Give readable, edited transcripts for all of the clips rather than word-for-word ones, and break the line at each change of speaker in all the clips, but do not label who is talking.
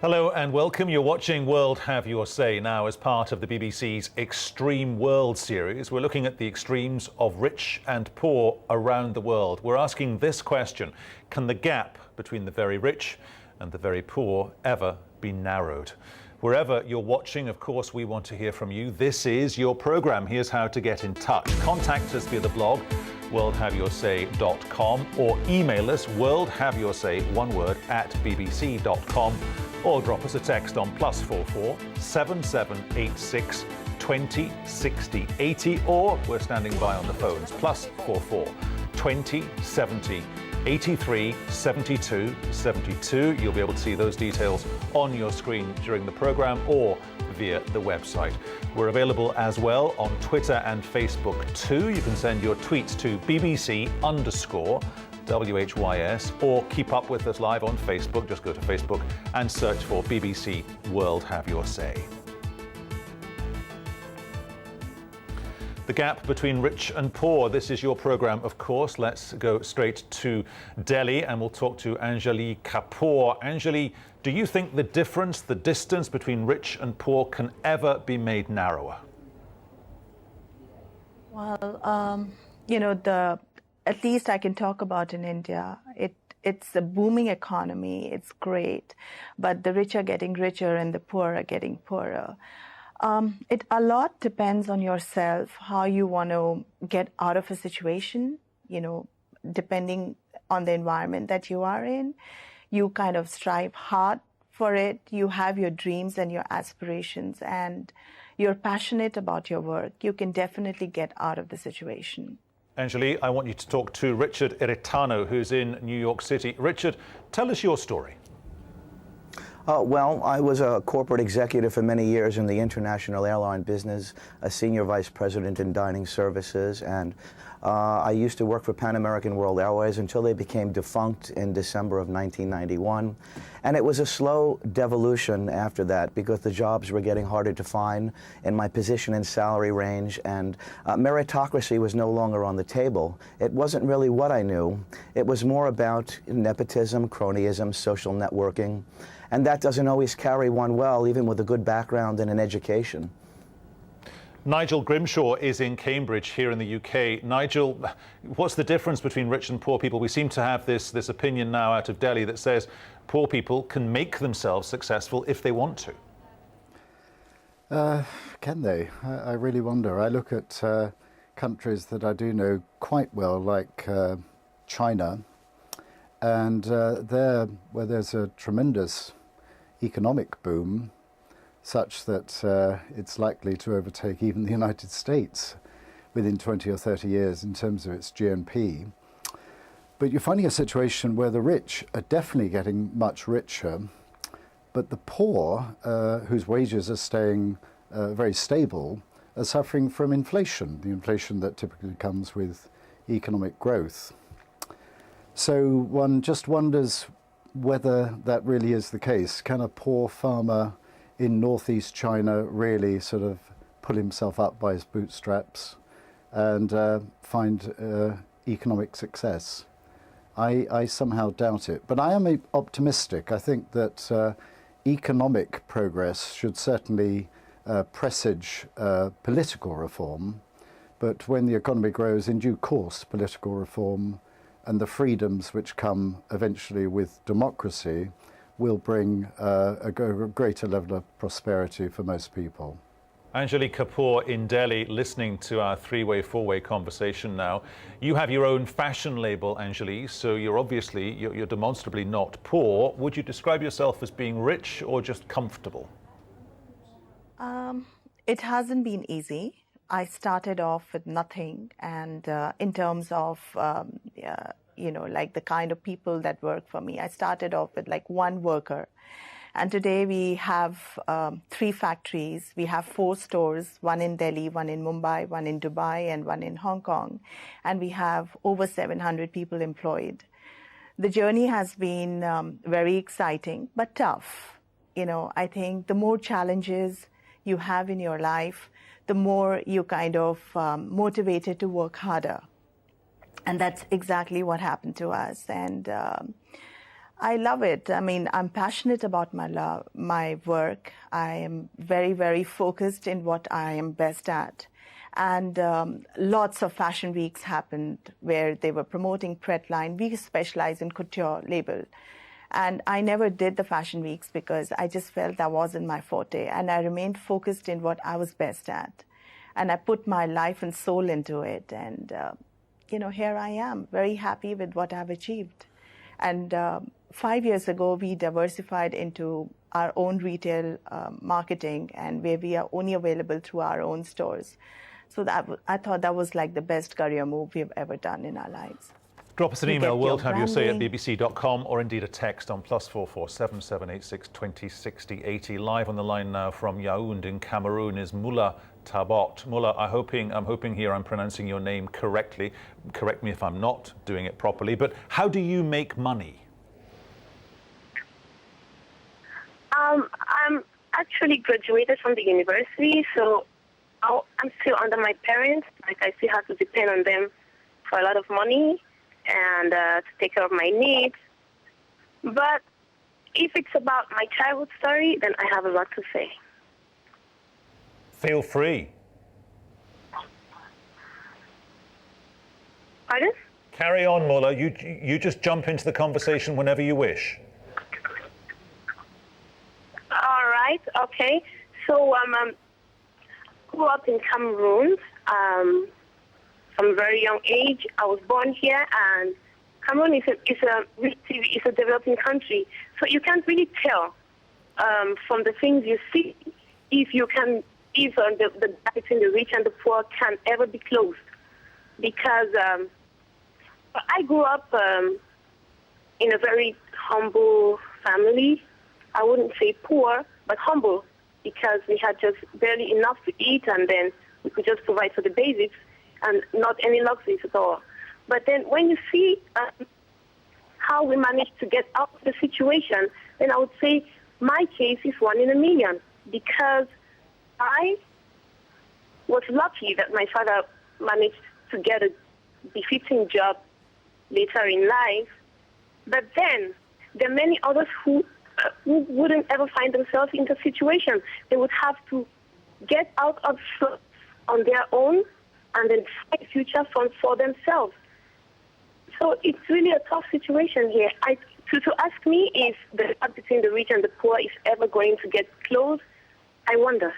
Hello and welcome. You're watching World Have Your Say now as part of the BBC's Extreme World series. We're looking at the extremes of rich and poor around the world. We're asking this question: can the gap between the very rich and the very poor ever be narrowed? Wherever you're watching, of course, we want to hear from you. This is your program. Here's how to get in touch. Contact us via the blog, worldhaveyoursay.com, or email us, worldhaveyoursay, one word, @bbc.com, or drop us a text on +44 7786 20 60 80, or we're standing by on the phones, +44 20 70 83 72 72. You'll be able to see those details on your screen during the program or via the website. We're available as well on Twitter and Facebook too. You can send your tweets to BBC_WHYS, or keep up with us live on Facebook. Just go to Facebook and search for BBC World Have Your Say. The gap between rich and poor. This is your program, of course. Let's go straight to Delhi and we'll talk to Anjali Kapoor. Anjali, do you think the difference, the distance between rich and poor can ever be made narrower?
Well, at least I can talk about in India. It's a booming economy. It's great, but the rich are getting richer and the poor are getting poorer. A lot depends on yourself, how you want to get out of a situation, depending on the environment that you are in. You kind of strive hard for it. You have your dreams and your aspirations, and you're passionate about your work. You can definitely get out of the situation.
Anjali, I want you to talk to Richard Iritano, who's in New York City. Richard, tell us your story.
Well, I was a corporate executive for many years in the international airline business, a senior vice president in dining services, and I used to work for Pan American World Airways until they became defunct in December of 1991. And it was a slow devolution after that because the jobs were getting harder to find in my position and salary range, and meritocracy was no longer on the table. It wasn't really what I knew. It was more about nepotism, cronyism, social networking. And that doesn't always carry one well, even with a good background and an education.
Nigel Grimshaw is in Cambridge here in the UK. Nigel, what's the difference between rich and poor people? We seem to have this opinion now out of Delhi that says poor people can make themselves successful if they want to.
Can they? I really wonder. I look at countries that I do know quite well, like China, and there, where there's a tremendous economic boom, such that it's likely to overtake even the United States within 20 or 30 years in terms of its GNP. But you're finding a situation where the rich are definitely getting much richer, but the poor, whose wages are staying very stable, are suffering from inflation, the inflation that typically comes with economic growth. So one just wonders whether that really is the case. Can a poor farmer in northeast China really sort of pull himself up by his bootstraps and find economic success? I somehow doubt it. But I am optimistic. I think that economic progress should certainly presage political reform. But when the economy grows, in due course, political reform and the freedoms which come eventually with democracy will bring a greater level of prosperity for most people.
Anjali Kapoor in Delhi, listening to our three-way, four-way conversation now. You have your own fashion label, Anjali, so you're demonstrably not poor. Would you describe yourself as being rich or just comfortable?
It hasn't been easy. I started off with nothing, and in terms of like the kind of people that work for me, I started off with like one worker, and today we have 3 factories. We have 4 stores, one in Delhi, one in Mumbai, one in Dubai, and one in Hong Kong, and we have over 700 people employed. The journey has been very exciting but tough. I think the more challenges you have in your life, the more you kind of motivated to work harder. And that's exactly what happened to us. And I love it. I mean, I'm passionate about my work. I am very, very focused in what I am best at. And lots of fashion weeks happened where they were promoting Pret-line. We specialize in couture label. And I never did the fashion weeks because I just felt that wasn't my forte. And I remained focused in what I was best at. And I put my life and soul into it. And, here I am, very happy with what I've achieved. And 5 years ago, we diversified into our own retail marketing, and where we are only available through our own stores. So I thought that was like the best career move we've ever done in our lives.
Drop us an email, worldhaveyoursay@bbc.com, or indeed a text on +44 7786 20 60 80. Live on the line now from Yaoundé in Cameroon is Moula Tabot. Moula, I'm hoping here I'm pronouncing your name correctly. Correct me if I'm not doing it properly. But how do you make money?
I'm actually graduated from the university, so I'm still under my parents. Like, I still have to depend on them for a lot of money and to take care of my needs. But if it's about my childhood story, then I have a lot to say.
Feel free.
Pardon?
Carry on, Moula. You just jump into the conversation whenever you wish.
All right. Okay. So grew up in Cameroon from a very young age. I was born here, and Cameroon is a developing country. So you can't really tell from the things you see if the gap between the rich and the poor can ever be closed. Because I grew up in a very humble family. I wouldn't say poor, but humble, because we had just barely enough to eat, and then we could just provide for the basics and not any luxuries at all. But then when you see how we managed to get out of the situation, then I would say my case is 1 in a million, because I was lucky that my father managed to get a befitting job later in life. But then there are many others who wouldn't ever find themselves in the situation. They would have to get out of on their own and then find future funds for themselves. So it's really a tough situation here. To ask me if the gap between the rich and the poor is ever going to get closed, I wonder.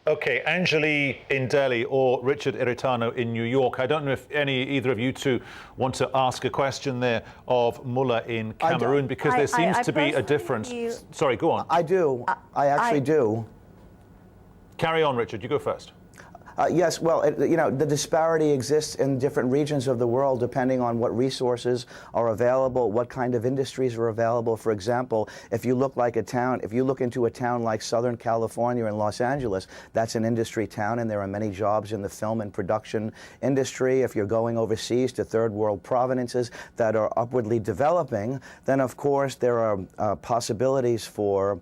Okay, Anjali in Delhi or Richard Iritano in New York. I don't know if either of you two want to ask a question there of Moula in Cameroon, because there seems to be a difference. Sorry, go on.
I do. I actually do.
Carry on, Richard. You go first.
Yes, well, the disparity exists in different regions of the world depending on what resources are available, what kind of industries are available. For example, if you look into a town like Southern California and Los Angeles, that's an industry town, and there are many jobs in the film and production industry. If you're going overseas to third world provinces that are upwardly developing, then of course there are possibilities for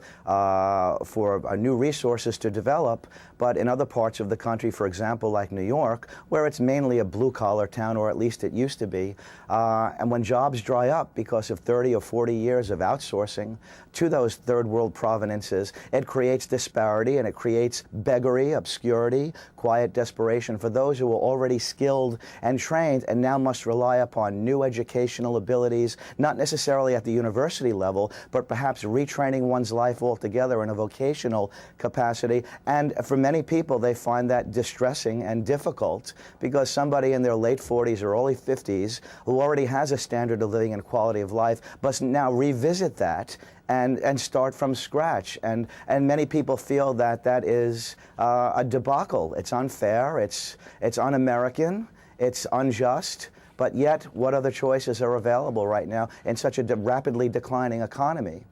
new resources to develop. But in other parts of the country, for example, like New York, where it's mainly a blue-collar town, or at least it used to be, and when jobs dry up because of 30 or 40 years of outsourcing to those third-world provinces, it creates disparity, and it creates beggary, obscurity, quiet desperation for those who are already skilled and trained and now must rely upon new educational abilities, not necessarily at the university level, but perhaps retraining one's life altogether in a vocational capacity. And for many people, they find that distressing and difficult, because somebody in their late 40s or early 50s who already has a standard of living and quality of life must now revisit that and start from scratch. And many people feel that that is a debacle. It's unfair, it's un-American, it's unjust. But yet, what other choices are available right now in such a rapidly declining economy?